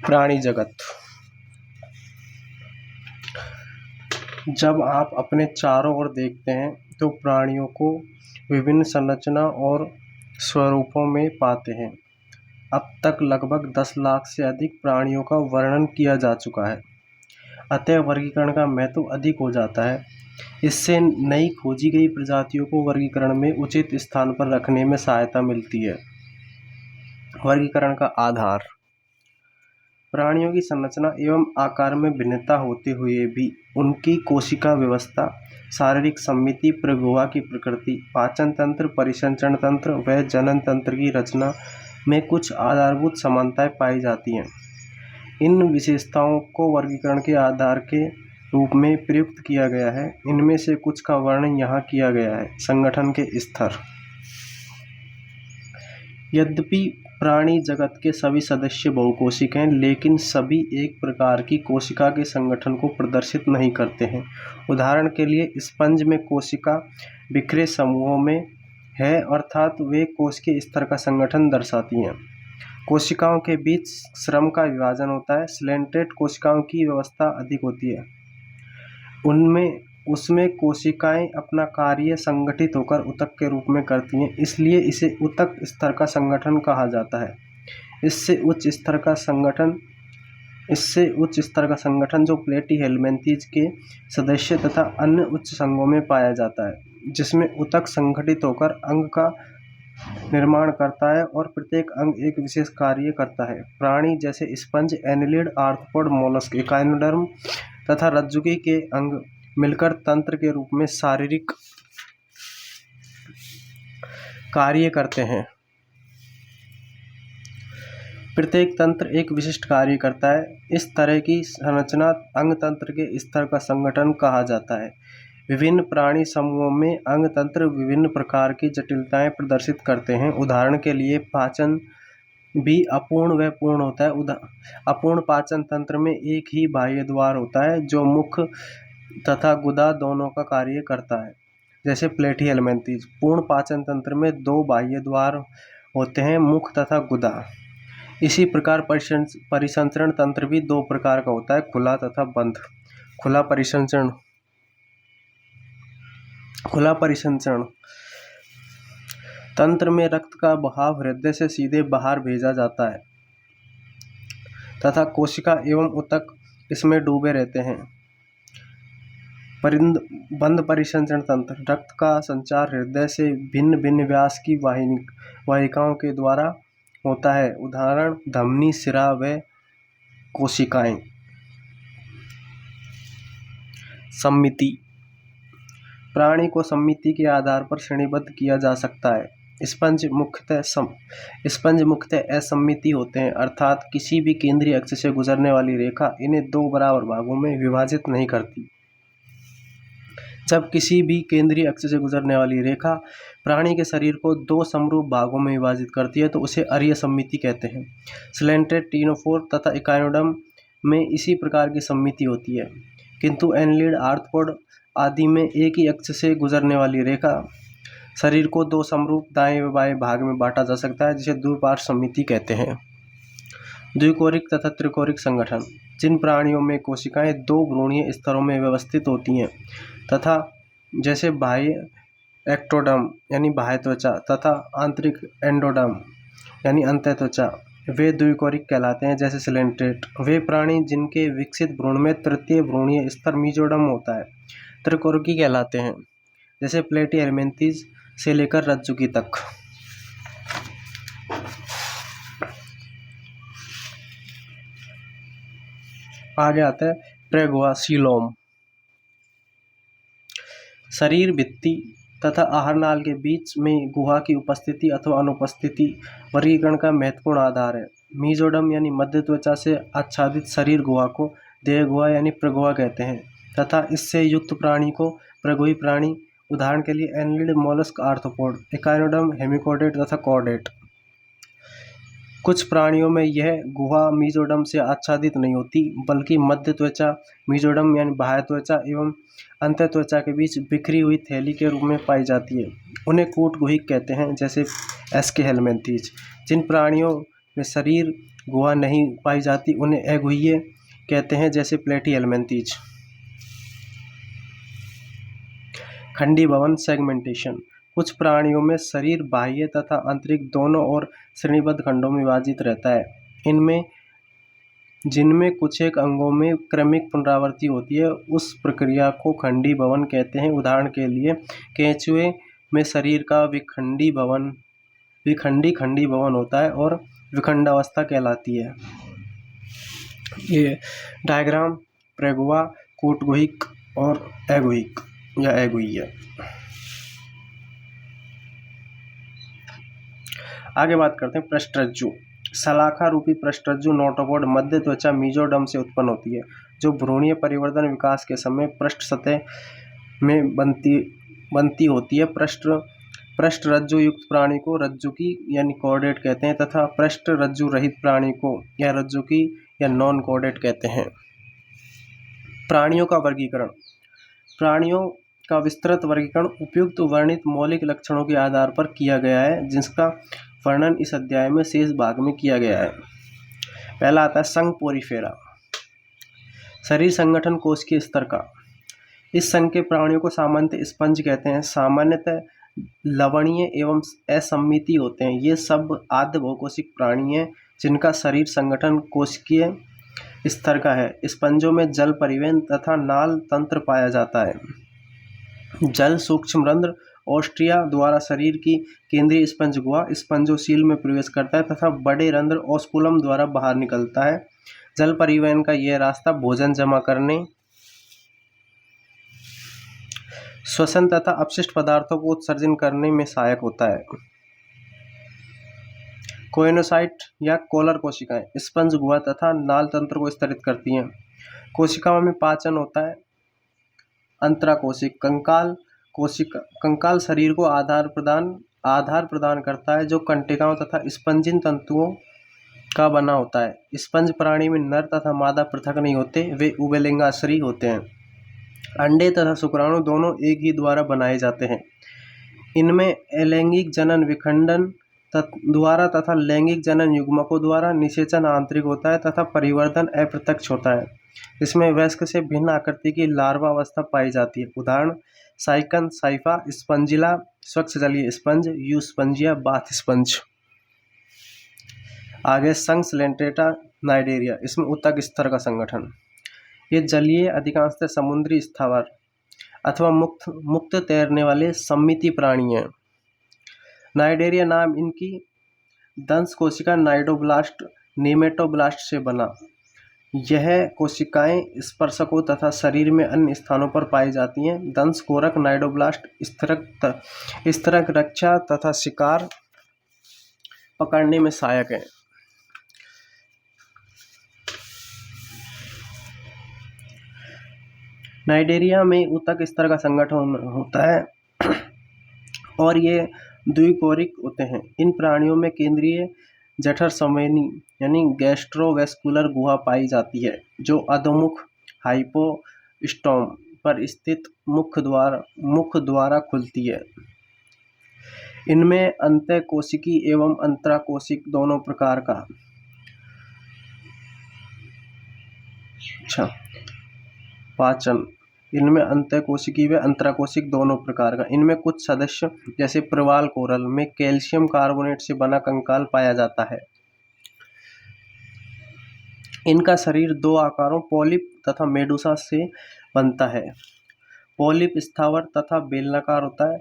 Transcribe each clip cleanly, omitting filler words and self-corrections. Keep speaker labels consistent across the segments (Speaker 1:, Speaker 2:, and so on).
Speaker 1: प्राणी जगत। जब आप अपने चारों ओर देखते हैं तो प्राणियों को विभिन्न संरचना और स्वरूपों में पाते हैं। अब तक लगभग 10 लाख से अधिक प्राणियों का वर्णन किया जा चुका है, अतः वर्गीकरण का महत्व अधिक हो जाता है। इससे नई खोजी गई प्रजातियों को वर्गीकरण में उचित स्थान पर रखने में सहायता मिलती है। वर्गीकरण का आधार। प्राणियों की संरचना एवं आकार में भिन्नता होते हुए भी उनकी कोशिका व्यवस्था, शारीरिक सम्मिति, प्रगुहा की प्रकृति, पाचन तंत्र, परिसंचरण तंत्र व जनन तंत्र की रचना में कुछ आधारभूत समानताएं पाई जाती हैं। इन विशेषताओं को वर्गीकरण के आधार के रूप में प्रयुक्त किया गया है। इनमें से कुछ का वर्णन यहाँ किया गया है। संगठन के स्तर। यद्यपि प्राणी जगत के सभी सदस्य बहुकोशिक हैं, लेकिन सभी एक प्रकार की कोशिका के संगठन को प्रदर्शित नहीं करते हैं। उदाहरण के लिए स्पंज में कोशिका बिखरे समूहों में है, अर्थात वे कोश के स्तर का संगठन दर्शाती हैं। कोशिकाओं के बीच श्रम का विभाजन होता है। सिलेंट्रेट कोशिकाओं की व्यवस्था अधिक होती है। उसमें कोशिकाएं अपना कार्य संगठित होकर ऊतक के रूप में करती हैं, इसलिए इसे ऊतक स्तर का संगठन कहा जाता है। इससे उच्च स्तर का संगठन जो प्लेटीहेल्मिन्थेस के सदस्य तथा अन्य उच्च संघों में पाया जाता है, जिसमें ऊतक संगठित होकर अंग का निर्माण करता है और प्रत्येक अंग एक विशेष कार्य करता है। प्राणी जैसे sponge, annelid, arthropod, mollusc, echinoderm तथा रज्जुकी के अंग मिलकर तंत्र के रूप में शारीरिक कार्य करते हैं। प्रत्येक तंत्र एक विशिष्ट कार्य करता है। इस तरह की संरचना अंग तंत्र के स्तर का संगठन कहा जाता है। विभिन्न प्राणी समूहों में अंग तंत्र विभिन्न प्रकार की जटिलताएं प्रदर्शित करते हैं। उदाहरण के लिए पाचन भी अपूर्ण व पूर्ण होता है। अपूर्ण पाचन तंत्र में एक ही बाह्य द्वार होता है जो मुख तथा गुदा दोनों का कार्य करता है, जैसे प्लेटीहेल्मिन्थेस। पूर्ण पाचन तंत्र में 2 बाह्य द्वार होते हैं, मुख तथा गुदा। इसी प्रकार परिसंचरण तंत्र भी 2 प्रकार का होता है, खुला तथा बंद। खुला परिसंचरण तंत्र में रक्त का बहाव हृदय से सीधे बाहर भेजा जाता है तथा कोशिका एवं ऊतक इसमें डूबे रहते हैं। बंद परिसंचरण तंत्र। रक्त का संचार हृदय से भिन्न भिन्न व्यास की वाहिकाओं के द्वारा होता है। उदाहरण धमनी, सिरा व कोशिकाएं। सम्मिति। प्राणी को सम्मिति के आधार पर श्रेणीबद्ध किया जा सकता है। स्पंज मुख्यतः असम्मिति होते हैं, अर्थात किसी भी केंद्रीय अक्ष से गुजरने वाली रेखा इन्हें 2 बराबर भागों में विभाजित नहीं करती। जब किसी भी केंद्रीय अक्ष से गुजरने वाली रेखा प्राणी के शरीर को 2 समरूप भागों में विभाजित करती है तो उसे अरीय सम्मिति कहते हैं। सिलेंट्रेट, टिनोफोर तथा इकाइनोडर्म में इसी प्रकार की सम्मिति होती है, किंतु एनिलिड, आर्थ्रोपोड आदि में एक ही अक्ष से गुजरने वाली रेखा शरीर को 2 समरूप दाएं व बाएं भाग में बांटा जा सकता है, जिसे द्विपार्श्व सम्मिति कहते हैं। द्विकोरिक तथा त्रिकोरिक संगठन। जिन प्राणियों में कोशिकाएं 2 भ्रूणीय स्तरों में व्यवस्थित होती हैं तथा जैसे बाह्य एक्टोडर्म यानी बाह्य त्वचा तथा आंतरिक एंडोडर्म यानी अंतः त्वचा, वे द्विकोरिक कहलाते हैं, जैसे सिलेंट्रेट। वे प्राणी जिनके विकसित भ्रूण में तृतीय भ्रूणीय स्तर मीजोडर्म होता है, त्रिकोरिकी कहलाते हैं, जैसे प्लेटीहेल्मिन्थेस से लेकर रज्जुकी तक। आगे आता है प्रगुहा, सीलोम। शरीर भित्ति तथा आहारनाल के बीच में गुहा की उपस्थिति अथवा अनुपस्थिति वर्गीकरण का महत्वपूर्ण आधार है। मीजोडर्म यानी मध्य त्वचा से आच्छादित शरीर गुहा को देहगुहा यानी प्रगुहा कहते हैं तथा इससे युक्त प्राणी को प्रगुही प्राणी। उदाहरण के लिए annelid, mollusc, arthropod, echinoderm, hemichordate तथा कॉर्डेट। कुछ प्राणियों में यह गुहा मीजोडर्म से आच्छादित नहीं होती, बल्कि मध्य त्वचा मीजोडर्म यानी बाह्य त्वचा एवं अंतः त्वचा के बीच बिखरी हुई थैली के रूप में पाई जाती है। उन्हें कूटगुहिक कहते हैं, जैसे एस्केहेल्मिन्थेस। जिन प्राणियों में शरीर गुहा नहीं पाई जाती उन्हें अगुह्य कहते हैं, जैसे प्लेटीहेल्मिन्थीज। खंडी भवन सेगमेंटेशन। कुछ प्राणियों में शरीर बाह्य तथा आंतरिक दोनों ओर श्रेणीबद्ध खंडों में विभाजित रहता है। इनमें जिनमें कुछ एक अंगों में क्रमिक पुनरावृत्ति होती है, उस प्रक्रिया को खंडी भवन कहते हैं। उदाहरण के लिए केंचुए में शरीर का विखंडी खंडी भवन होता है और विखंडावस्था कहलाती है। ये डायग्राम प्रेगुआ, कूटगुहिक और अगुहिक या अगुह्य। आगे बात करते हैं पृष्ठरज्जु। सलाखा रूपी पृष्ठरज्जु नोटोपॉड मध्य त्वचा मीजोडर्म से उत्पन्न होती है, जो भ्रूणीय परिवर्धन विकास के समय पृष्ठ सतह में बनती होती है। पृष्ठरज्जु युक्त प्राणी को रज्जुकी यानी कॉर्डेट कहते हैं तथा पृष्ठरज्जु रहित प्राणी को या रज्जुकी या नॉन कॉर्डेट कहते हैं। प्राणियों का वर्गीकरण। प्राणियों का विस्तृत वर्गीकरण उपयुक्त वर्णित मौलिक लक्षणों के आधार पर किया गया है, जिसका वर्णन इस अध्याय में शेष भाग में किया गया है। पहला आता है संघ पोरीफेरा। शरीर संगठन कोशिकीय स्तर का। इस संघ के प्राणियों को सामान्यतः स्पंज कहते हैं। सामान्यतः लवणीय एवं असम्मिति होते हैं। ये सब आद्य बहुकोशिक प्राणी हैं जिनका शरीर संगठन कोशिकीय स्तर का है। स्पंजों में जल परिवहन तथा नाल तंत्र पाया जाता है। जल सूक्ष्म रंध्र ऑस्ट्रिया द्वारा शरीर की केंद्रीय स्पंज गुहा स्पंजोसील में प्रवेश करता है तथा बड़े रंध्र ऑस्कुलम द्वारा बाहर निकलता है। जल परिवहन का यह रास्ता भोजन जमा करने, श्वसन तथा अपशिष्ट पदार्थों को उत्सर्जन करने में सहायक होता है। कोइनोसाइट या कोलर कोशिकाएं स्पंज गुहा तथा नाल तंत्र को स्तरित करती हैं। कोशिकाओं में पाचन होता है। अंतराकोशिक कंकाल शरीर को आधार प्रदान करता है, जो कंटिकाओं तथा स्पंजिन तंतुओं का बना होता है। स्पंज प्राणी में नर तथा मादा पृथक नहीं होते, वे उभयलिंगाश्रयी होते हैं। अंडे तथा शुक्राणु दोनों एक ही द्वारा बनाए जाते हैं। इनमें अलैंगिक जनन विखंडन द्वारा तथा लैंगिक जनन युग्मकों द्वारा निषेचन आंतरिक होता है तथा परिवर्धन अप्रत्यक्ष होता है। इसमें वयस्क से भिन्न आकृति की लार्वा अवस्था पाई जाती है। उदाहरण साइकन, साइफा, स्पंजिला, स्वच्छ जलीय स्पंज, यूस्पंजिया, बाथ स्पंज। आगे संघ स्लेंटेटा नाइडेरिया। इसमें ऊतक स्तर का संगठन। ये जलीय अधिकांशतः समुद्री स्थावर अथवा मुक्त तैरने वाले सम्मिति प्राणी हैं। नाइडेरिया नाम इनकी दंश कोशिका नाइडोब्लास्ट नेमेटोब्लास्ट से बना। यह कोशिकाएं स्पर्शकों तथा शरीर में अन्य स्थानों पर पाई जाती हैं। दंश कोरक नाइडोब्लास्ट स्तरक रक्षा तथा शिकार पकड़ने में सहायक है। नाइडेरिया में ऊतक स्तर का संगठन होता है और ये द्विकोरिक होते हैं। इन प्राणियों में केंद्रीय जठर संवेदी यानी गैस्ट्रोवेस्कुलर गुहा पाई जाती है, जो अधोमुख हाइपोस्टोम पर स्थित मुख द्वारा खुलती है। इनमें अंतःकोशिकी एवं अंतराकोशिक दोनों प्रकार का पाचन। इनमें अंतःकोशिकी व अंतराकोशिक दोनों प्रकार का। इनमें कुछ सदस्य जैसे प्रवाल कोरल में कैल्शियम कार्बोनेट से बना कंकाल पाया जाता है। इनका शरीर दो आकारों पॉलिप तथा मेडुसा से बनता है। पॉलिप स्थावर तथा बेलनाकार होता है,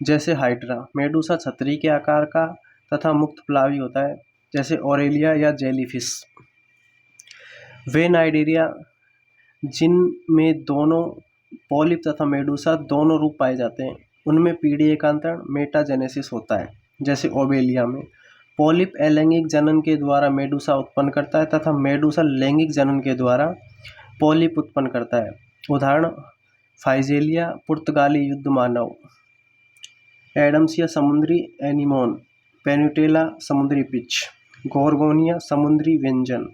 Speaker 1: जैसे हाइड्रा। मेडुसा छतरी के आकार का तथा मुक्त प्लावी होता है, जैसे ऑरेलिया या जेलीफिश। वे नाइडेरिया जिनमें दोनों पॉलिप तथा मेडुसा दोनों रूप पाए जाते हैं, उनमें पीढ़ी एकांतरण मेटाजेनेसिस होता है, जैसे ओबेलिया में। पॉलिप अलैंगिक जनन के द्वारा मेडुसा उत्पन्न करता है तथा मेडुसा लैंगिक जनन के द्वारा पॉलिप उत्पन्न करता है। उदाहरण फाइजेलिया पुर्तगाली युद्ध मानव, एडम्सिया समुद्री एनीमोन, पेन्यूटेला समुद्री पिच, गोर्गोनिया समुद्री व्यंजन,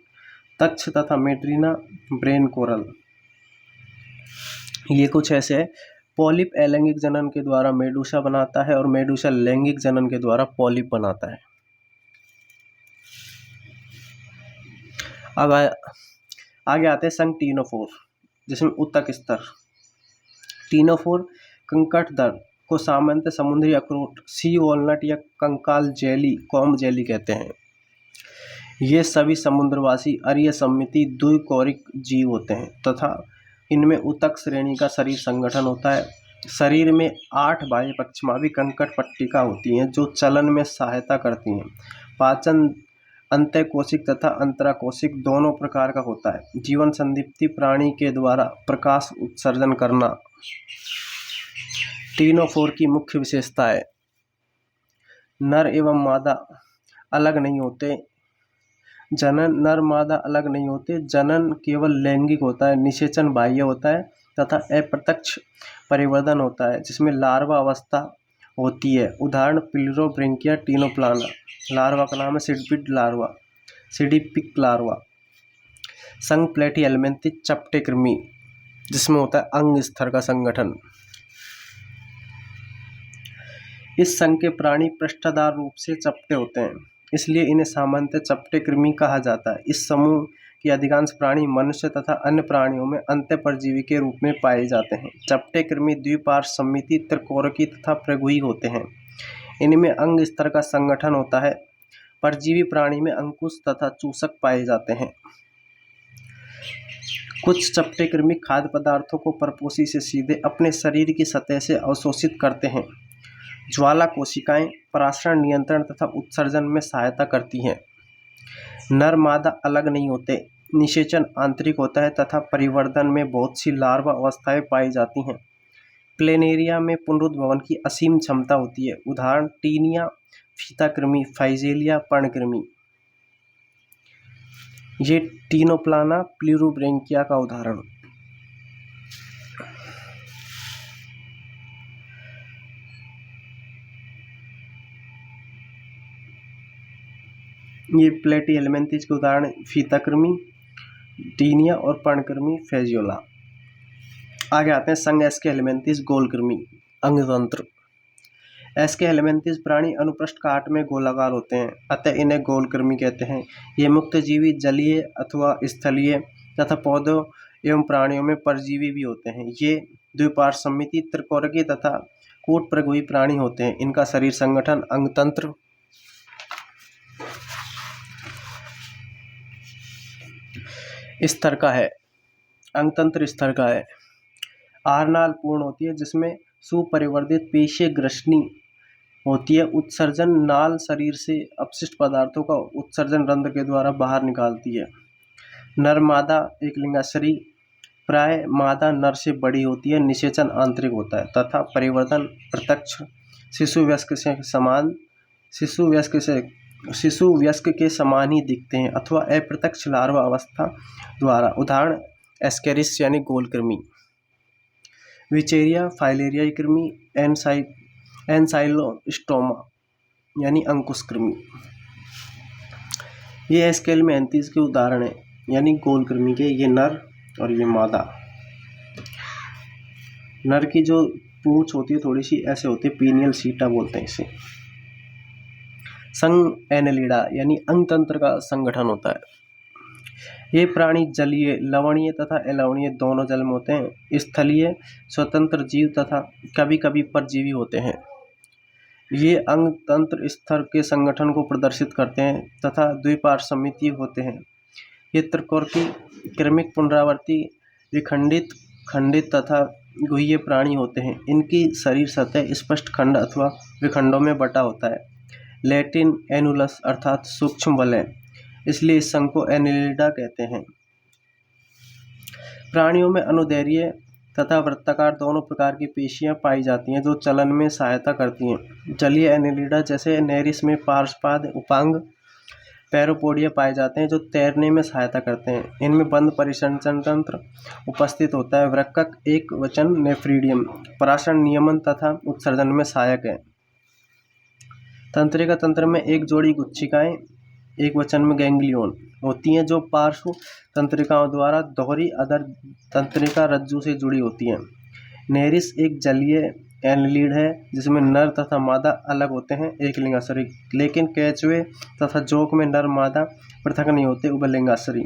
Speaker 1: तक्ष तथा मेड्रीना ब्रेन कोरल। ये कुछ ऐसे है। पॉलिप अलैंगिक जनन के द्वारा मेडुसा बनाता है और मेडुसा लैंगिक जनन के द्वारा पॉलिप बनाता है। अब आगे आते हैं संगटीनोफोर, जिसमें ऊतक स्तर। टीनोफोर कंकड़ को सामान्यतः समुद्री अखरोट, सी वॉलनट या कंकाल जेली, कॉम्ब जेली कहते हैं। ये सभी समुद्रवासी अरीय समिति द्विकोरिक जीव होते हैं तथा इनमें ऊतक श्रेणी का शरीर संगठन होता है। शरीर में 8 बाह्य पक्षमावी कंकड़ पट्टिका होती हैं जो चलन में सहायता करती हैं। पाचन अंतःकोशिक तथा अंतराकोशिक दोनों प्रकार का होता है। जीवन संदीप्ति प्राणी के द्वारा प्रकाश उत्सर्जन करना टीनोफोर की मुख्य विशेषता है। नर एवं मादा अलग नहीं होते। नर मादा अलग नहीं होते। जनन केवल लैंगिक होता है। निषेचन बाह्य होता है तथा अप्रत्यक्ष परिवर्धन होता है जिसमें लार्वा अवस्था होती है। उदाहरण प्लिरोब्रेंकिया टीनोप्लाना। लार्वा का नाम है सिडपिड लार्वा, सिडिपिक लार्वा। संघ प्लेटिहेल्मिन्थिस चपटे कृमि, जिसमें होता है अंग स्तर का संगठन। इस संघ के प्राणी पृष्ठधार रूप से चपटे होते हैं, इसलिए इन्हें सामान्यतः चपटे कृमि कहा जाता है। इस समूह के अधिकांश प्राणी मनुष्य तथा अन्य प्राणियों में अंतःपरजीवी के रूप में पाए जाते हैं। चपटे कृमि द्विपार्श्व सममिति, त्रिकोरकी तथा प्रगुही होते हैं। इनमें अंग स्तर का संगठन होता है। परजीवी प्राणी में अंकुश तथा चूसक पाए जाते हैं। कुछ चपटे कृमि खाद्य पदार्थों को परपोषी से सीधे अपने शरीर की सतह से अवशोषित करते हैं। ज्वाला कोशिकाएं पराशरण नियंत्रण तथा उत्सर्जन में सहायता करती हैं। नर मादा अलग नहीं होते। निषेचन आंतरिक होता है तथा परिवर्धन में बहुत सी लार्वा अवस्थाएं पाई जाती हैं। प्लेनेरिया में पुनरुद्भवन की असीम क्षमता होती है। उदाहरण टीनिया, फीता कृमि, फाइजेलिया, पर्णकृमि। ये टीनोप्लाना प्लिरोब्रेंकिया का उदाहरण। ये प्लेटिहेल्मिन्थिस के उदाहरण फीता कृमि, टीनिया और पर्णकृमि, फेजियोला। आगे आते हैं संघ एस्केहेल्मिन्थिस गोलकृमि, अंगतंत्र। एस्केहेल्मिन्थिस प्राणी अनुपृष्ठ काट में गोलाकार होते हैं, अतः इन्हें गोलकृमि कहते हैं। ये मुक्तजीवी जलीय अथवा स्थलीय तथा पौधों एवं प्राणियों में परजीवी भी होते हैं। ये द्विपार्श्व सममिति, त्रिकोरकी तथा कूट प्रगुही प्राणी होते हैं। इनका शरीर संगठन अंगतंत्र स्तर का है। अंगतंत्र स्तर का है। आहारनाल पूर्ण होती है जिसमें सुपरिवर्धित पेशीय ग्रसनी होती है। उत्सर्जन नाल शरीर से अपशिष्ट पदार्थों का उत्सर्जन रंध्र के द्वारा बाहर निकालती है। नर मादा एकलिंगाश्री, प्राय मादा नर से बड़ी होती है। निषेचन आंतरिक होता है तथा परिवर्तन प्रत्यक्ष शिशु वयस्क के समान ही दिखते हैं अथवा अप्रत्यक्ष लार्वा अवस्था द्वारा। उदाहरण एस्केरिस यानी गोलकृमि, विचेरिया फाइलेरिया कृमि, एनसाइलोस्टोमा यानी अंकुश कृमि। ये एस्केहेल्मिन्थिस के उदाहरण हैं, यानी गोलकृमि के। ये नर और ये मादा। नर की जो पूंछ होती है थोड़ी सी ऐसे होती है, पीनियल सीटा बोलते हैं इसे। संघ एनेलिडा यानी अंगतंत्र का संगठन होता है। ये प्राणी जलीय, लवणीय तथा अलवणीय दोनों जल में होते हैं। स्थलीय स्वतंत्र जीव तथा कभी कभी परजीवी होते हैं। ये अंगतंत्र स्तर के संगठन को प्रदर्शित करते हैं तथा द्विपार्श्व सममितीय होते हैं। ये त्रिकोरकी, क्रमिक, पुनरावर्ती, विखंडित, खंडित तथा गुह्य प्राणी होते हैं। इनकी शरीर सतह स्पष्ट खंड अथवा विखंडों में बटा होता है। लैटिन एनुलस अर्थात सूक्ष्म वलय, इसलिए इस संघ को एनेलिडा कहते हैं। प्राणियों में अनुदैर्घ्य तथा वृत्ताकार दोनों प्रकार की पेशियां पाई जाती हैं जो चलन में सहायता करती हैं। जलीय एनेलिडा जैसे नेरिस में पार्श्वपाद, उपांग, पैरोपोडिया पाए जाते हैं जो तैरने में सहायता करते हैं। इनमें बंद परिसंचरण तंत्र उपस्थित होता है। वृक्क एक वचन नेफ्रीडियम पराशरण नियमन तथा उत्सर्जन में सहायक है। तंत्रिका तंत्र में एक जोड़ी गुच्छिकाएं एक वचन में गैंग्लियोन होती हैं जो पार्श्व तंत्रिकाओं द्वारा दोहरी अधर तंत्रिका रज्जु से जुड़ी होती हैं। नेरिस एक जलीय एनलीड है जिसमें नर तथा मादा अलग होते हैं एकलिंगाश्री, लेकिन केंचुए तथा जोंक में नर मादा पृथक नहीं होते उभयलिंगाश्री।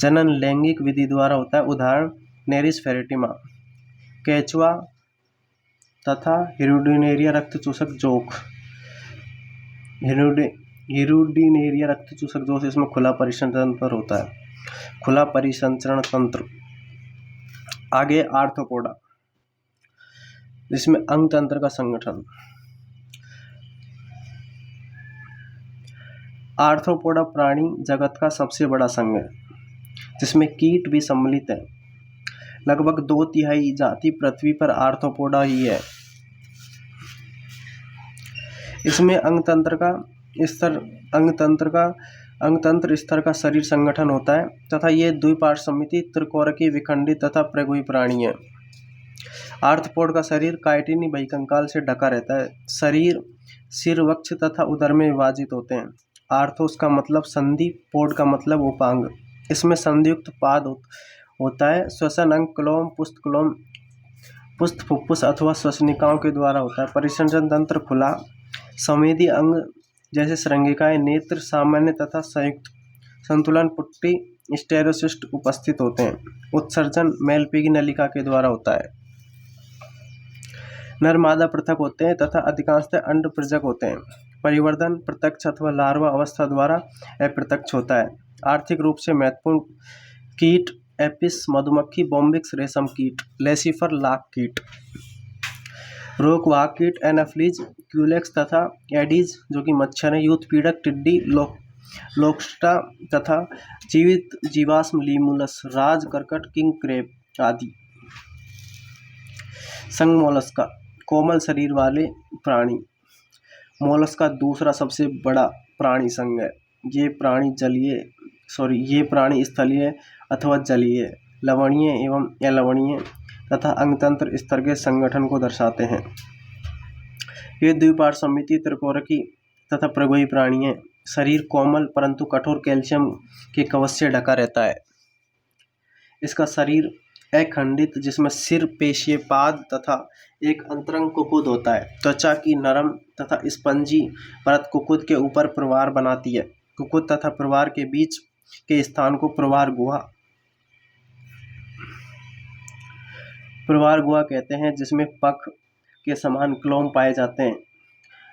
Speaker 1: जनन लैंगिक विधि द्वारा होता है, उदाहरण नेरिस फेरेटिमा। केंचुआ तथा हिरुडिनेरिया रक्तचूसक जोंक। हिरुडिनेरिया रक्तचूसक जोंक इसमें खुला परिसंचरण तंत्र होता है, खुला परिसंचरण तंत्र। आगे आर्थ्रोपोडा जिसमें अंग तंत्र का संगठन। आर्थ्रोपोडा प्राणी जगत का सबसे बड़ा संघ है जिसमें कीट भी सम्मिलित है। लगभग 2/3 जाति पृथ्वी पर आर्थ्रोपोडा ही है। इसमें अंगतंत्र स्तर का शरीर संगठन होता है तथा ये द्विपार्श्वसमिति त्रिकोणकीय विखंडित तथा प्रगोही प्राणी है। आर्थ्रोपोड का शरीर काइटिनी बहिकंकाल से ढका रहता है। शरीर सिर, वक्ष तथा उदर में विभाजित होते हैं। आर्थोस का मतलब संधि, पोड का मतलब उपांग। इसमें संधियुक्त पाद होता है। श्वसन अंग क्लोम, पुष्टक्लोम, पुष्ट फुफ्फुस अथवा श्वसनिकाओं के द्वारा होता है। परिसंचरण तंत्र खुला। संवेदी अंग जैसे श्रृंगिकाएं, नेत्र सामान्य तथा संयुक्त। संतुलन पुट्टी, स्टेरोसिस्ट उपस्थित होते हैं। उत्सर्जन मेलपीगी नलिका के द्वारा होता है। नर मादा पृथक होते हैं तथा अधिकांशतः अंड प्रजक होते हैं। परिवर्धन प्रत्यक्ष अथवा लार्वा अवस्था द्वारा अप्रत्यक्ष होता है। आर्थिक रूप से महत्वपूर्ण कीट एपिस मधुमक्खी, बॉम्बिक्स रेशम कीट, लेसिफर लाख कीट। रोगवाहक कीट एनाफ्लीज, क्यूलेक्स तथा एडीज जो कि मच्छर है, यूथ पीड़क टिड्डी, लोक्स्टा तथा जीवित जीवाश्म लीमुलस, राज करकट, किंग क्रेब आदि। संघ मोलस्का, कोमल शरीर वाले प्राणी। मोलस्का दूसरा सबसे बड़ा प्राणी संघ है। ये प्राणी स्थलीय अथवा जलीय, लवणीय एवं अलवणीय तथा अंगतंत्र स्तर के संगठन को दर्शाते हैं। ये द्विपार्श्वसमिति त्रिकोणकी तथा प्रगोही प्राणी है। शरीर कोमल परंतु कठोर कैल्शियम के कवच से ढका रहता है। इसका शरीर अखंडित जिसमें सिर, पेशियां, पाद तथा एक अंतरंग कुकुद होता है। त्वचा की नरम तथा स्पंजी परत कुकुद के ऊपर प्रवार बनाती है। कुकुद तथा प्रवार के बीच के स्थान को प्रवार गुहा कहते हैं, जिसमें पख के समान क्लोम पाए जाते हैं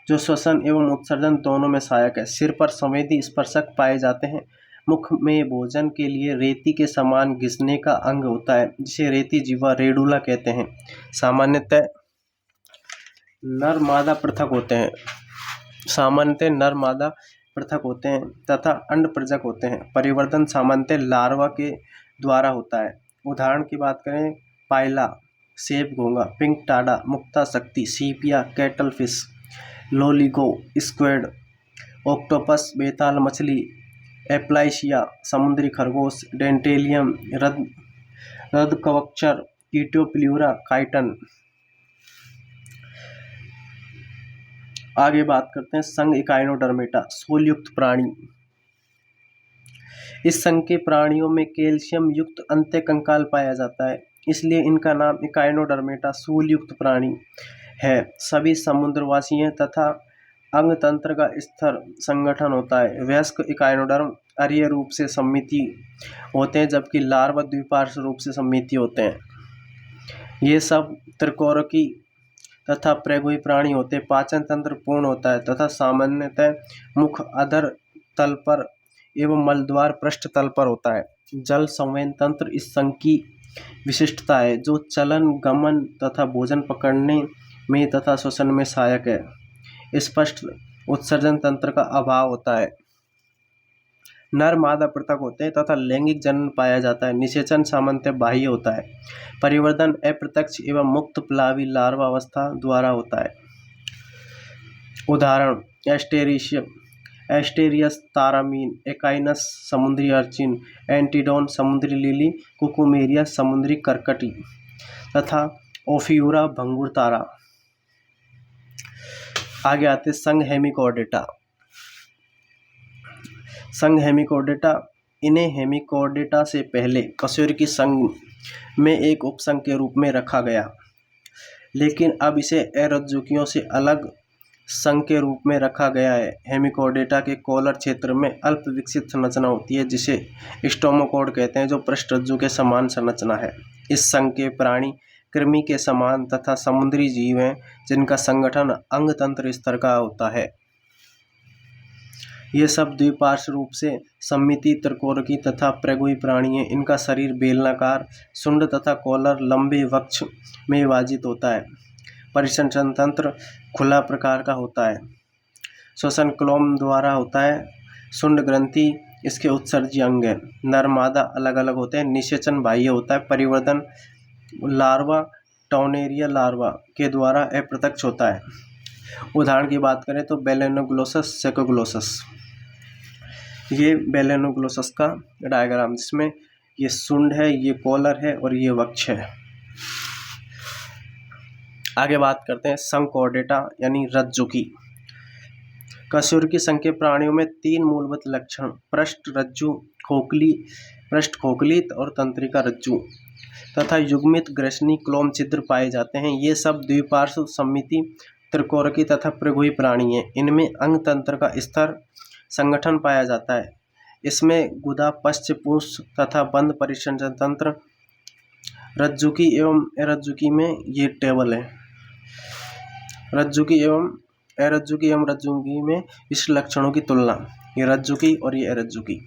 Speaker 1: जो श्वसन एवं उत्सर्जन दोनों में सहायक है। सिर पर संवेदी स्पर्शक पाए जाते हैं। मुख में भोजन के लिए रेती के समान घिसने का अंग होता है जिसे रेती जीवा रेडुला कहते हैं। सामान्यतः नर मादा पृथक होते हैं तथा अंड प्रजक होते हैं। परिवर्तन सामान्यतः लार्वा के द्वारा होता है। उदाहरण की बात करें, पाइला, सेब घोंगा, पिंक टाडा, मुक्ता शक्ति, Sepia, cuttlefish, Loligo, squid, octopus, बेताल मछली, एप्लाइशिया, समुद्री खरगोश, डेंटेलियम, रदकवक्चर, कीटोप्ल्यूरा, काइटन। आगे बात करते हैं संघ इकाइनोडर्मेटा, सोलयुक्त प्राणी। इस संघ के प्राणियों में कैल्शियम युक्त अंत्यकंकाल पाया जाता है, इसलिए इनका नाम इकाइनोडर्मेटा सोलयुक्त प्राणी है। सभी समुद्रवासी हैं तथा अंग तंत्र का स्तर संगठन होता है। वयस्क इकाइनोडर्म अरीय रूप से सम्मिति होते हैं जबकि लार्वा द्विपार्श्व रूप से सम्मिति होते हैं। ये सब त्रिकोणकी तथा प्रगोही प्राणी होते हैं। पाचन तंत्र पूर्ण होता है तथा सामान्यतः मुख अधर तल पर एवं मलद्वार पृष्ठ तल पर होता है। जल संवेदन तंत्र इस संघ की विशिष्टता है जो चलन, गमन तथा भोजन पकड़ने में तथा श्वसन में सहायक है। स्पष्ट उत्सर्जन तंत्र का अभाव होता है। नर मादा पृथक होते हैं तथा लैंगिक जनन पाया जाता है। निषेचन सामान्यतः बाह्य होता है। परिवर्धन अप्रत्यक्ष एवं मुक्त प्लावी लार्वा अवस्था द्वारा होता है। उदाहरण एस्टेरियस तारामीन, एकाइनस समुद्री अर्चिन, एंटीडोन समुद्री लिली, कुकुमेरिया समुद्री करकटी तथा ओफियूरा भंगुर तारा। आगे आते संघ हेमिकॉर्डेटा। संघ हेमिकॉर्डेटा, इन्हें हेमिकॉर्डेटा से पहले कशेरुकी संघ में एक उपसंघ के रूप में रखा गया। लेकिन अब इसे अरज्जुकियों से अलग संघ के रूप में रखा गया है। हेमिकोडेटा के कॉलर क्षेत्र में अल्प विकसित संरचना होती है जिसे स्टोमाकोड कहते हैं, जो पृष्ठरज्जु के समान संरचना है। इस संघ के प्राणी कृमि के समान तथा समुद्री जीव हैं जिनका संगठन अंग तंत्र स्तर का होता है। ये सब द्विपार्श्व रूप से सममिति त्रिकोणकी तथा प्रगुही प्राणी हैं। इनका शरीर बेलनाकार, शुंड तथा कॉलर लंबे वक्ष में विभाजित होता है। परिसंचरण तंत्र खुला प्रकार का होता है। श्वसन क्लोम द्वारा होता है। शुंड ग्रंथि इसके उत्सर्जी अंग है। नर मादा अलग अलग होते हैं। निषेचन बाह्य होता है। परिवर्धन लार्वा टॉनेरिया लार्वा के द्वारा अप्रत्यक्ष होता है। उदाहरण की बात करें तो बेलेनोग्लोसस, सेकोग्लोसस। ये बेलेनोग्लोसस का डायग्राम, जिसमें ये शुंड है, ये कॉलर है और ये वक्ष है। आगे बात करते हैं संघ कॉर्डेटा यानी रज्जुकी। कशेरुकी संघ के प्राणियों में 3 मूलभूत लक्षण पृष्ठ रज्जु खोखली, पृष्ठ खोखली और तंत्रिका रज्जु तथा युग्मित ग्रसनी क्लोम छिद्र पाए जाते हैं। ये सब द्विपार्श्व सममिति त्रिकोणकी तथा प्रगुही प्राणी हैं। इनमें अंग तंत्र का स्तर संगठन पाया जाता है। इसमें गुदा, पश्चपुंस तथा बंद परिसंचरण तंत्र। रज्जुकी एवं अरज्जुकी में ये टेबल है। रज्जुकी एवं रज्जुकी में इस लक्षणों की तुलना। ये रज्जुकी और ये अरज्जुकी।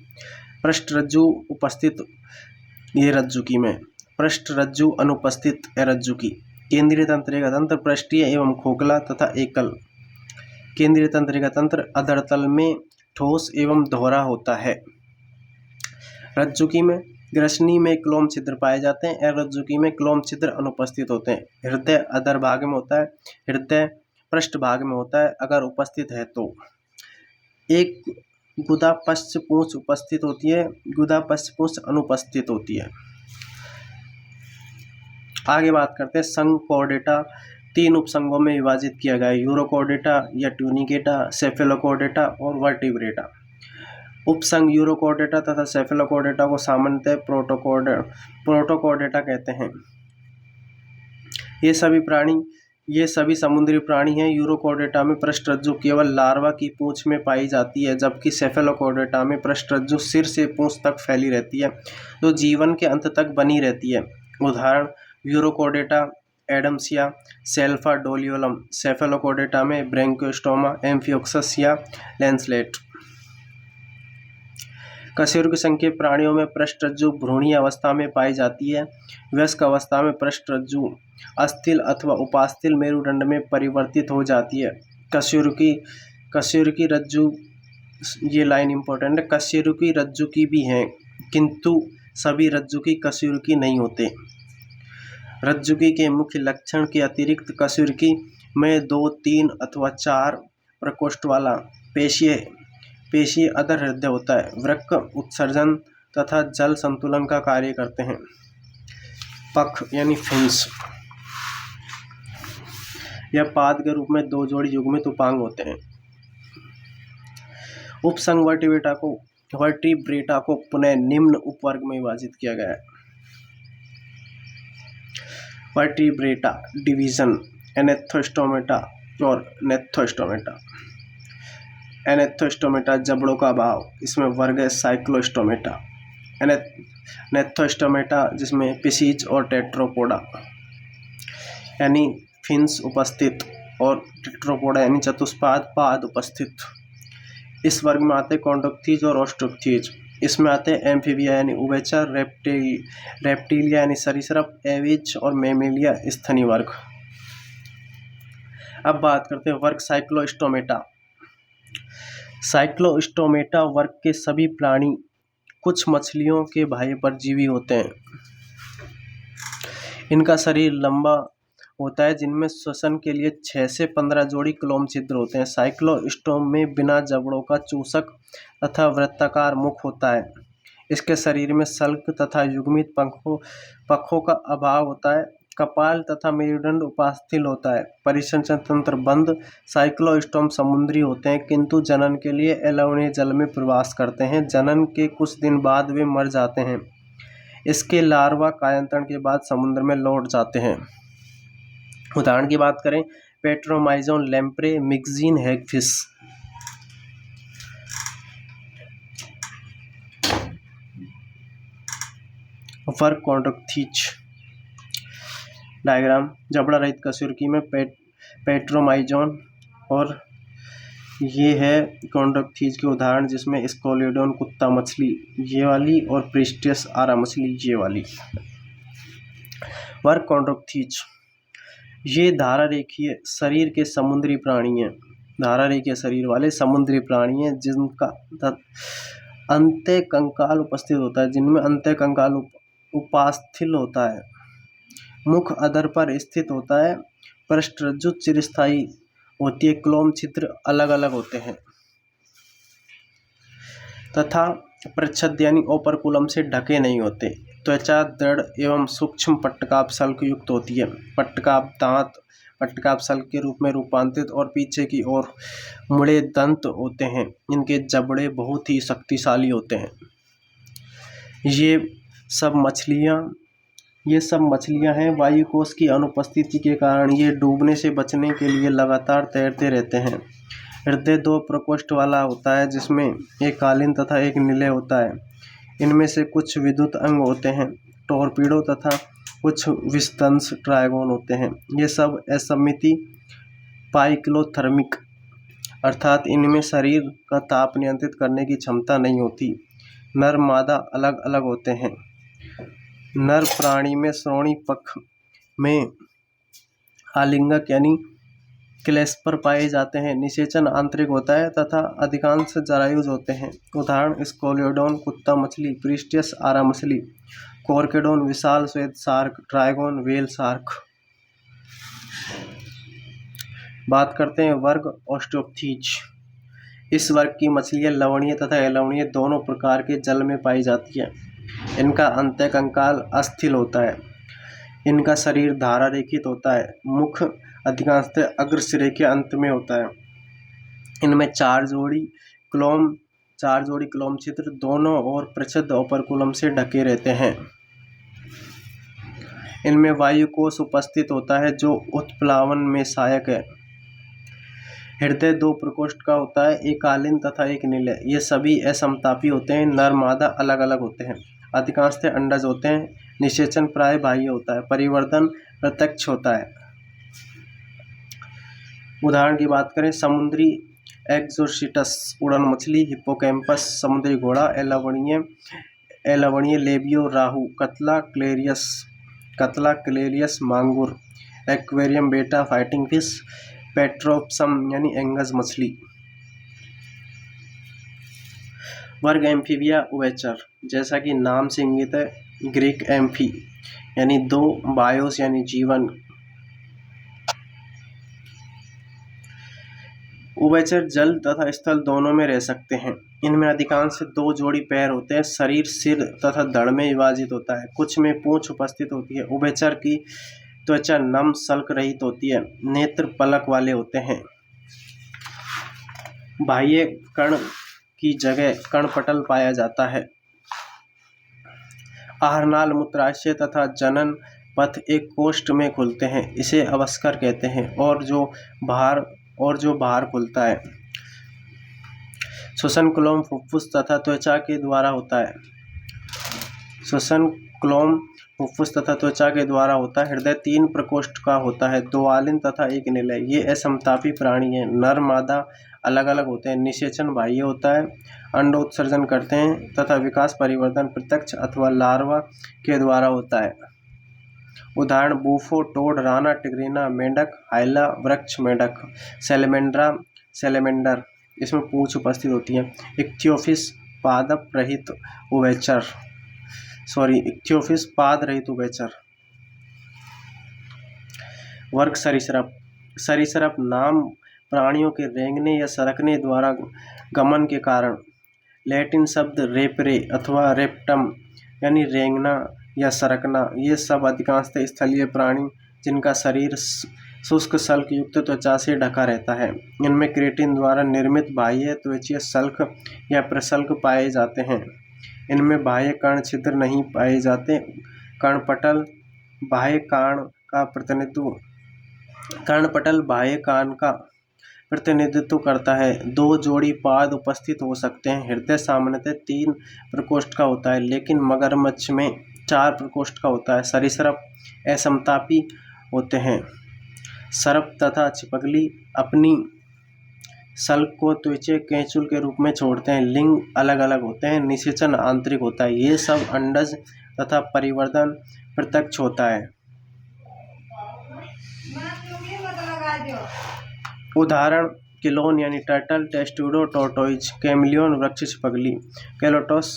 Speaker 1: पृष्ठ रज्जु उपस्थित ये रज्जुकी में, पृष्ठ रज्जु अनुपस्थित अरज्जुकी। केंद्रीय तंत्रिका तंत्र पृष्ठीय एवं खोखला तथा एकल। केंद्रीय तंत्रिका तंत्र अधरतल में ठोस एवं दोहरा होता है। रज्जुकी में ग्रसनी में क्लोम छिद्र पाए जाते हैं। अरज्जुकी में क्लोम छिद्र अनुपस्थित होते हैं। हृदय अधर भाग में होता है। हृदय पृष्ठ भाग में होता है अगर उपस्थित है तो। एक गुदा पश्चपुंस उपस्थित होती है, गुदा पश्चपुंस अनुपस्थित होती है। आगे बात करते हैं संघ कॉर्डेटा 3 उपसंघों में विभाजित किया गया है। यूरोकॉर्डेटा या ट्यूनिकेटा, सेफेलोकॉर्डेटा और वर्टिब्रेटा। उपसंघ यूरोकॉर्डेटा तथा सेफेलोकॉर्डेटा को सामान्यतः प्रोटोकॉर्डेटा कहते हैं। ये सभी समुद्री प्राणी हैं। यूरोकॉर्डेटा में पृष्ठरज्जु केवल लार्वा की पूंछ में पाई जाती है, जबकि सेफेलोकॉर्डेटा में पृष्ठरज्जु सिर से पूंछ तक फैली रहती है, जो जीवन के अंत तक बनी रहती है। उदाहरण यूरोकॉर्डेटा एडम्सिया, सेल्फा डोलियोलम। सेफेलोकॉर्डेटा में ब्रैंकियोस्टोमा, एम्फियोक्सस या लैंसलेट। कशेरुकी संघ के प्राणियों में पृष्ठरज्जु भ्रूणीय अवस्था में पाई जाती है। वयस्क अवस्था में पृष्ठरज्जु अस्थिल अथवा उपास्थिल मेरुदंड में परिवर्तित हो जाती है। कशेरुकी रज्जु, ये लाइन इंपॉर्टेंट है, कशेरुकी रज्जुकी भी हैं, किंतु सभी रज्जुकी कशेरुकी नहीं होते। रज्जुकी के मुख्य लक्षण के अतिरिक्त कशेरुकी में 2, 3 अथवा 4 प्रकोष्ठ वाला पेशीय अधर हृदय होता है। वृक्क उत्सर्जन तथा जल संतुलन का कार्य करते हैं। पख यानी फिन्स या पाद के रूप में 2 जोड़ी युग्मित उपांग होते हैं। उपसंघ वर्टिब्रेटा को पुनः निम्न उपवर्ग में विभाजित किया गया है। वर्टिब्रेटा डिवीजन एनेस्थोस्टोमेटा और नेस्थोस्टोमेटा। एनेस्थोस्टोमेटा जबड़ों का अभाव, इसमें वर्ग है साइक्लोस्टोमेटा। नेस्थोस्टोमेटा जिसमें पिसीज और टेट्रोपोडा यानी फिन्स उपस्थित और टेट्रोपोडा यानी चतुष्पाद पाद उपस्थित। इस वर्ग में आते कॉन्डोक्थीज और ऑस्ट्रोक्थीज। इसमें आते हैं एम्फीबिया यानी उभयचर, रेप्टिलिया यानी सरीसृप, एविज और मैमेलिया स्तनी वर्ग। अब बात करते हैं वर्ग साइक्लोस्टोमेटा। साइक्लोस्टोमेटा वर्ग के सभी प्राणी कुछ मछलियों के बाह्य परजीवी होते हैं। इनका शरीर लंबा होता है, जिनमें श्वसन के लिए 6 से 15 जोड़ी क्लोम छिद्र होते हैं। साइक्लोस्टोम में बिना जबड़ों का चूसक तथा वृत्ताकार मुख होता है। इसके शरीर में सल्क तथा युग्मित पंखों का अभाव होता है। कपाल तथा मेरुदंड उपास्थिल होता है। परिसंचरण तंत्र बंद। साइक्लोस्टोम समुद्री होते हैं, किंतु जनन के लिए अलवणीय जल में प्रवास करते हैं। जनन के कुछ दिन बाद वे मर जाते हैं। इसके लार्वा कायांतरण के बाद समुद्र में लौट जाते हैं। उदाहरण की बात करें, पेट्रोमाइजोन लैम्प्रे मिक्सिन हैगफिश। वर्ग कॉन्ड्रोक्थीज डायग्राम, जबड़ा रहित कशेरुकी में पेट्रोमाइजोन और ये है कॉन्ड्रोक्थीज के उदाहरण, जिसमें स्कोलिडोन कुत्ता मछली ये वाली और प्रिस्टियस आरा मछली ये वाली। वर्ग कॉन्ड्रोक्थीज, ये धारा रेखीय शरीर के समुद्री प्राणी हैं, धारा रेखीय शरीर वाले समुद्री प्राणी हैं जिनका अंत्य कंकाल उपस्थित होता है, जिनमें अंत्य कंकाल उपास्थिल होता है, मुख अधर पर स्थित होता है, पृष्ठरज्जु चिरस्थायी होती है, क्लोम छिद्र अलग अलग होते हैं तथा प्रच्छद यानी ओपरकुलम से ढके नहीं होते। त्वचा दृढ़ एवं सूक्ष्म पट्टकाप शल्क युक्त होती है, पट्टकाप दांत पट्टकाप शल्क के रूप में रूपांतरित और पीछे की ओर मुड़े दंत होते हैं, इनके जबड़े बहुत ही शक्तिशाली होते हैं। ये सब मछलियां हैं। वायुकोश की अनुपस्थिति के कारण ये डूबने से बचने के लिए लगातार तैरते रहते हैं। हृदय 2 प्रकोष्ठ वाला होता है, जिसमें एक कालीन तथा एक निलय होता है। इनमें से कुछ विद्युत अंग होते हैं, टोरपीडो, तथा कुछ विस्तांश ट्रायगोन होते हैं। ये सब असममिति पाइक्लोथर्मिक अर्थात इनमें शरीर का ताप नियंत्रित करने की क्षमता नहीं होती। नर मादा अलग अलग होते हैं। नर प्राणी में श्रोणी पक्ष में आलिंगक यानी क्लेस्पर पाए जाते हैं। निषेचन आंतरिक होता है तथा अधिकांश जरायुज होते हैं। उदाहरण स्कोलिडोन कुत्ता मछली, प्रिस्टियस आरा मछली, कोर्केडोन विशाल श्वेत शार्क, ट्रायगोन व्हेल शार्क। बात करते हैं वर्ग ऑस्टियोप्थीज। इस वर्ग की मछलियां लवणीय तथा अलवणीय दोनों प्रकार के जल में पाई जाती है। इनका अंत्य कंकाल अस्थिल होता है। इनका शरीर धारा रेखित होता है। मुख अधिकांशतः अग्र सिरे के अंत में होता है। इनमें 4 जोड़ी क्लोम छिद्र दोनों और प्रच्छद ओपरकुलम से ढके रहते हैं। इनमें वायुकोश उपस्थित होता है जो उत्प्लावन में सहायक है। हृदय 2 प्रकोष्ठ का होता है, एक कालीन तथा एक निलय। ये सभी असमतापी होते हैं। नर मादा अलग अलग होते हैं। अधिकांशतः अंडज होते हैं। निषेचन प्राय बाह्य होता है, परिवर्धन प्रत्यक्ष होता है। उदाहरण की बात करें, समुद्री एक्सोसिटस उड़न मछली, हिप्पोकैम्पस समुद्री घोड़ा, एलवणीय लेबियो राहू, कतला क्लेरियस मांगुर, एक्वेरियम बेटा फाइटिंग फिश, पेट्रोप्सम यानी एंगस मछली। वर्ग एम्फीबिया उभयचर, जैसा कि नाम से इंगित है, ग्रीक एम्फी यानी 2, बायोस यानी जीवन। उभयचर जल तथा स्थल दोनों में रह सकते हैं। इनमें अधिकांश 2 जोड़ी पैर होते हैं। शरीर सिर तथा धड़ में विभाजित होता है। कुछ में पूंछ उपस्थित होती है। उभयचर की त्वचा नम शल्क रहित होती है। नेत्र पलक वाले होते हैं। बाह्य कर्ण की जगह कर्णपटल पाया जाता है। आहारनाल, मूत्राशय तथा जनन पथ एक कोष्ठ में खुलते हैं, इसे अवस्कर कहते हैं, और जो बाहर खुलता है। श्वसन क्लोम फुफ्फुस तथा त्वचा के द्वारा होता है। हृदय 3 प्रकोष्ठ का होता है, 2 आलिन तथा एक निलय। ये असमतापी प्राणी हैं। नर मादा अलग अलग होते हैं। निषेचन बाह्य होता है। अंडोत्सर्जन करते हैं तथा विकास परिवर्धन प्रत्यक्ष अथवा लार्वा के द्वारा होता है। उदाहरण बूफो, टोड, राना, टिग्रिना, मेंढक, हाइला, वृक्ष मेंढक, सैलेमेंडर, इसमें पूंछ उपस्थित होती है। इक्थियोफिस पाद रहित उभयचर। वर्ग सरीसृप। सरीसृप नाम प्राणियों के रेंगने या सरकने द्वारा गमन के कारण। लैटिन शब्द रेपरे अथवा रेप्टम यानी रेंगना या सरकना। ये सब अधिकांशतः स्थलीय प्राणी जिनका शरीर शुष्क शल्क युक्त त्वचा से ढका रहता है। इनमें केराटिन द्वारा निर्मित बाह्य त्वचीय शल्क या प्रशल्क पाए जाते हैं। इनमें बाह्य कर्ण छिद्र नहीं पाए जाते। कर्णपटल बाह्य कर्ण का प्रतिनिधित्व कर्णपटल बाह्य कान का प्रतिनिधित्व करता है। 2 जोड़ी पाद उपस्थित हो सकते हैं। हृदय सामान्यतः 3 प्रकोष्ठ का होता है, लेकिन मगरमच्छ में 4 प्रकोष्ठ का होता है। सरीसृप असमतापी होते हैं। सर्प तथा छिपकली अपनी सल्क को त्वचा कैंचुल के रूप में छोड़ते हैं। लिंग अलग अलग होते हैं। निषेचन आंतरिक होता है। ये सब अंडज तथा परिवर्धन प्रत्यक्ष होता है। उदाहरण किलोन यानी टर्टल, टेस्टुडो टोर्टोइज, कैमिलियन वृक्ष छिपकली, कैलोटोस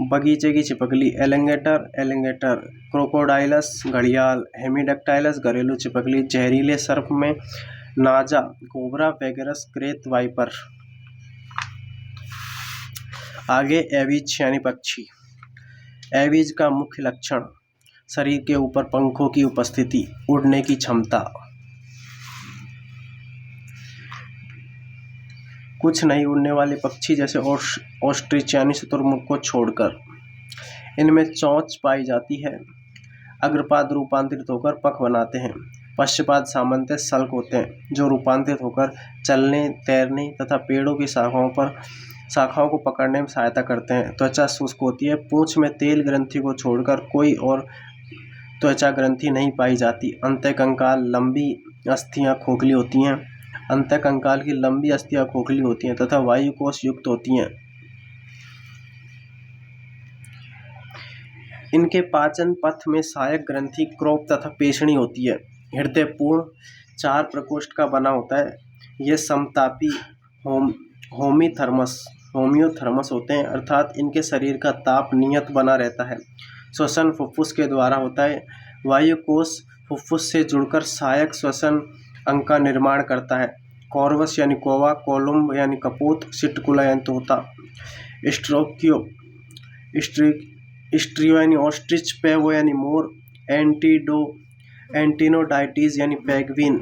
Speaker 1: बगीचे की छिपकली, एलिंगेटर, क्रोकोडाइलस घड़ियाल, हेमीडेक्टाइलस घरेलू छिपकली, जहरीले सर्प में नाजा, कोबरा, वैगरस, क्रेत वाइपर। आगे एविज यानी पक्षी। एविज का मुख्य लक्षण शरीर के ऊपर पंखों की उपस्थिति, उड़ने की क्षमता। कुछ नहीं उड़ने वाले पक्षी जैसे ऑस्ट्रिच यानी शुतुरमुर्ग को छोड़कर। इनमें चोंच पाई जाती है। अग्रपाद रूपांतरित होकर पख बनाते हैं। पश्चपाद सामान्यतः सल्क होते हैं जो रूपांतरित होकर चलने, तैरने तथा पेड़ों की शाखाओं को पकड़ने में सहायता करते हैं। त्वचा शुष्क होती है। पूंछ में तेल ग्रंथि को छोड़कर कोई और त्वचा ग्रंथि नहीं पाई जाती। अंतःकंकाल लंबी अस्थियां खोखली होती हैं। अंतःकंकाल की लंबी अस्थियां खोखली होती हैं तथा वायुकोश युक्त होती हैं। इनके पाचन पथ में सहायक ग्रंथि, क्रोप तथा पेषणी होती है। हृदय पूर्ण 4 प्रकोष्ठ का बना होता है। ये समतापी होमियोथर्मस होते हैं, अर्थात इनके शरीर का ताप नियत बना रहता है। श्वसन फुफ्फुस के द्वारा होता है। वायुकोश फुफ्फुस से जुड़कर सहायक श्वसन अंग का निर्माण करता है। कॉर्वस यानी कौवा, कोलुम्ब यानी कपूत, सिटकुला यानी तोता, स्ट्रियो यानी ऑस्ट्रिच, पेवो यानी मोर, एंटिनोडाइटिस यानी पेंगुइन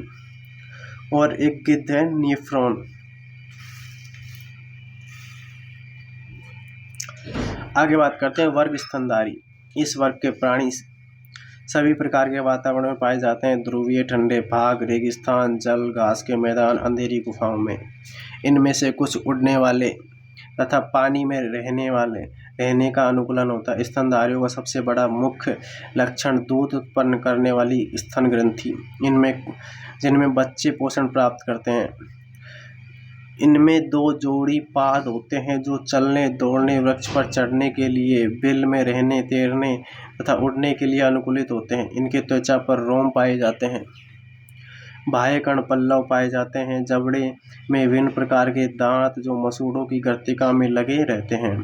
Speaker 1: और एक गिद्ध है नीफ्रॉन। आगे बात करते हैं वर्ग स्तनधारी। इस वर्ग के प्राणी सभी प्रकार के वातावरण में पाए जाते हैं। ध्रुवीय ठंडे भाग, रेगिस्तान, जल, घास के मैदान, अंधेरी गुफाओं में। इनमें से कुछ उड़ने वाले तथा पानी में रहने का अनुकूलन होता है। स्तनधारियों का सबसे बड़ा मुख्य लक्षण दूध उत्पन्न करने वाली स्तन ग्रंथि, जिनमें बच्चे पोषण प्राप्त करते हैं। इनमें 2 जोड़ी पाद होते हैं जो चलने, दौड़ने, वृक्ष पर चढ़ने के लिए, बिल में रहने, तैरने तथा उड़ने के लिए अनुकूलित होते हैं। इनके त्वचा पर रोम पाए जाते हैं। बाह्य कर्ण पल्लव पाए जाते हैं। जबड़े में विभिन्न प्रकार के दांत जो मसूड़ों की गर्तिका में लगे रहते हैं।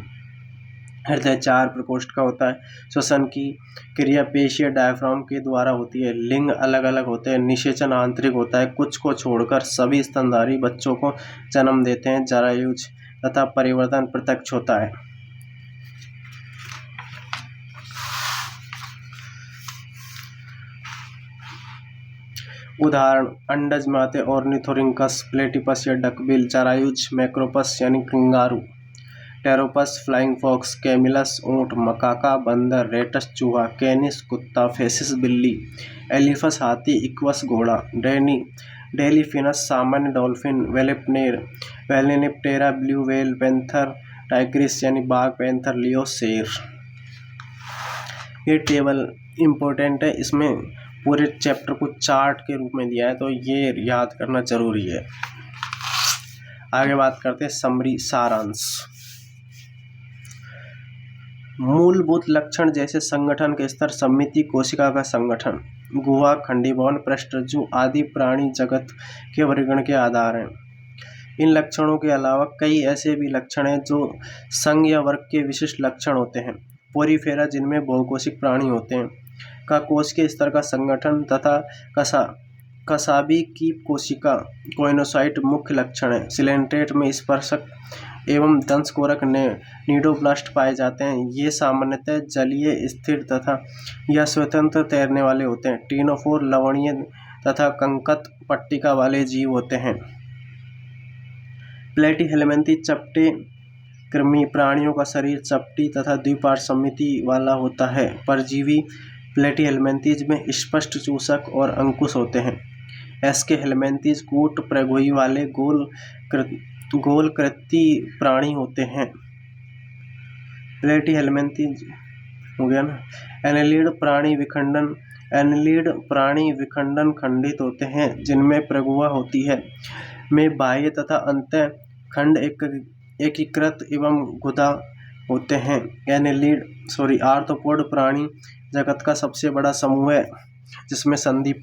Speaker 1: हृदय 4 प्रकोष्ठ का होता है। श्वसन की क्रिया पेशीय डायफ्राम के द्वारा होती है। लिंग अलग अलग होते हैं। निषेचन आंतरिक होता है। कुछ को छोड़कर सभी स्तनधारी बच्चों को जन्म देते हैं। जरायुज तथा परिवर्धन प्रत्यक्ष होता है। उदाहरण अंडज में आते ऑर्निथोरिंकस, प्लेटिपस या डकबिल, जरायुज मैक्रोपस यानी kangaroo, Pteropus flying fox, Camelus ऊंट, मकाका बंदर, रेटस चूहा, कैनिस कुत्ता, फेसिस बिल्ली, एलिफस हाथी, इक्वस घोड़ा, डेलीफिनस सामान्य dolphin, Balaenoptera blue whale, Panthera tigris यानी बाघ, पैंथर लियो शेर। ये टेबल इम्पोर्टेंट है। इसमें पूरे चैप्टर को चार्ट के रूप में दिया है, तो ये याद करना जरूरी है। आगे बात करते हैं समरी सारांश। मूलभूत लक्षण जैसे संगठन के स्तर, समिति, कोशिका का संगठन, गुहा, खंडीभवन, पृष्ठरज्जु आदि प्राणी जगत के वर्गीकरण के आधार हैं। इन लक्षणों के अलावा कई ऐसे भी लक्षण हैं जो संघ या वर्ग के विशिष्ट लक्षण होते हैं। पोरीफेरा, जिनमें बहुकोशिक प्राणी होते हैं, का कोश के स्तर का संगठन तथा कसाबी की कोशिका कोइनोसाइट मुख्य लक्षण है। सिलेंट्रेट में स्पर्शक एवं दंशकोरक नीडोब्लास्ट पाए जाते हैं। ये सामान्यतः जलीय, स्थिर तथा या स्वतंत्र तैरने वाले होते हैं। टीनोफोर लवणीय तथा कंकत पट्टिका वाले जीव होते हैं। प्लेटीहेल्मिन्थी चपटे कृमि प्राणियों का शरीर चपटी तथा द्विपार्श्व समिति वाला होता है। परजीवी प्लेटीहेल्मिन्थीज में स्पष्ट चूसक और अंकुश होते हैं। एस के हेलमिंथेस कूट प्रगोही वाले गोलकृति प्राणी होते हैं। प्लेटीहेलमिंथेस हो गया ना। एनेलिड प्राणी विखंडन खंडित होते हैं जिनमें प्रगुआ होती है, में बाह्य तथा अंतः खंड एकीकृत एवं गुदा होते हैं। आर्थ्रोपोड प्राणी जगत का सबसे बड़ा समूह है जिसमें संधि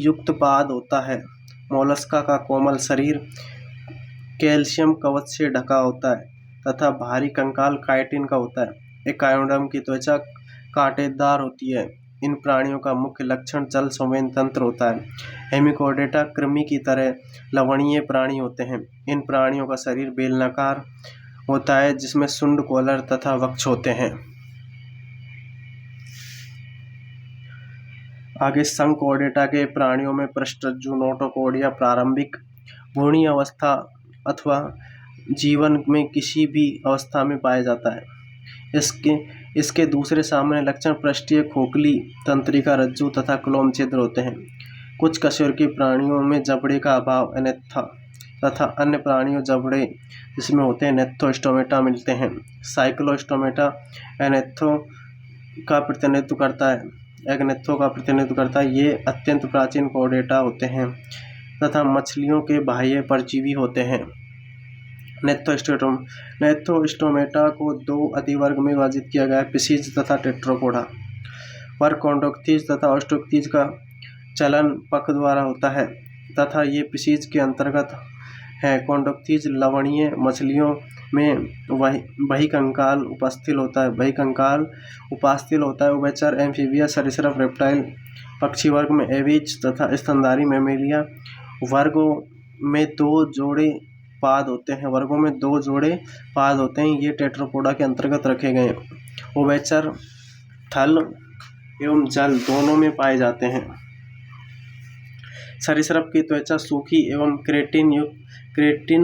Speaker 1: युक्त पाद होता है। मोलस्का का कोमल शरीर कैल्शियम कवच से ढका होता है तथा भारी कंकाल काइटिन का होता है। एकायोडर्म की त्वचा कांटेदार होती है। इन प्राणियों का मुख्य लक्षण जल संवेदन तंत्र होता है। हेमिकोडेटा कृमि की तरह लवणीय प्राणी होते हैं। इन प्राणियों का शरीर बेलनाकार होता है जिसमें शुंड, कॉलर तथा वक्ष होते हैं। आगे संकोडेटा के प्राणियों में पृष्ठरज्जु नोटोकॉर्डिया प्रारंभिक भ्रूणीय अवस्था अथवा जीवन में किसी भी अवस्था में पाया जाता है। इसके दूसरे सामान्य लक्षण पृष्ठीय खोखली तंत्रिका रज्जु तथा क्लोम छिद्र होते हैं। कुछ कशेरुकी प्राणियों में जबड़े का अभाव अनेथा तथा अन्य प्राणियों जबड़े जिसमें होते हैं नेथोस्टोमेटा मिलते हैं। साइक्लोस्टोमेटा एनेथो का प्रतिनिधित्व करता है। ये अत्यंत प्राचीन कोडेटा होते हैं तथा मछलियों के बाह्य परजीवी होते हैं। नेथोस्टोमेटा को दो अधिवर्ग में विभाजित किया गया है, पिसीज तथा टेट्रापोडा। वर्ग कॉन्ड्रोक्थीज तथा ऑस्ट्रोक्थीज का चलन पख द्वारा होता है तथा ये पिसीज के अंतर्गत है। कॉन्ड्रोक्थीज लवणीय मछलियों में बहिकंकाल उपास्थल होता है। उभयचर एम्फीबियस सरीसृप रेप्टाइल पक्षी वर्ग में एविज तथा स्तनधारी मैमेलिया वर्गों में दो जोड़े पाद होते हैं। ये टेट्रापोडा के अंतर्गत रखे गए उभयचर थल एवं जल दोनों में पाए जाते हैं। सरीसृप की त्वचा सूखी एवं केराटिन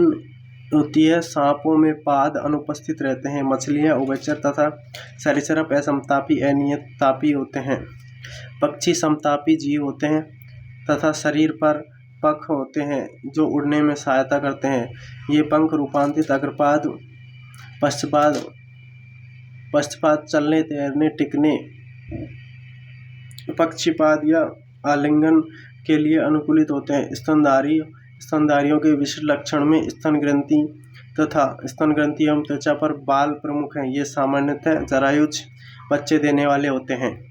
Speaker 1: होती है। सांपों में पाद अनुपस्थित रहते हैं। मछलियां उभयचर तथा सरीसृप असमतापी अनियतापी होते हैं। पक्षी समतापी जीव होते हैं तथा शरीर पर पंख होते हैं जो उड़ने में सहायता करते हैं। ये पंख रूपांतरित अग्रपाद, पश्चपाद, चलने, तैरने, टिकने, पक्षीपाद या आलिंगन के लिए अनुकूलित होते हैं। स्तनधारियों के विशिष्ट लक्षण में स्तन ग्रंथि एवं त्वचा पर बाल प्रमुख हैं। ये सामान्यतः जरायुज बच्चे देने वाले होते हैं।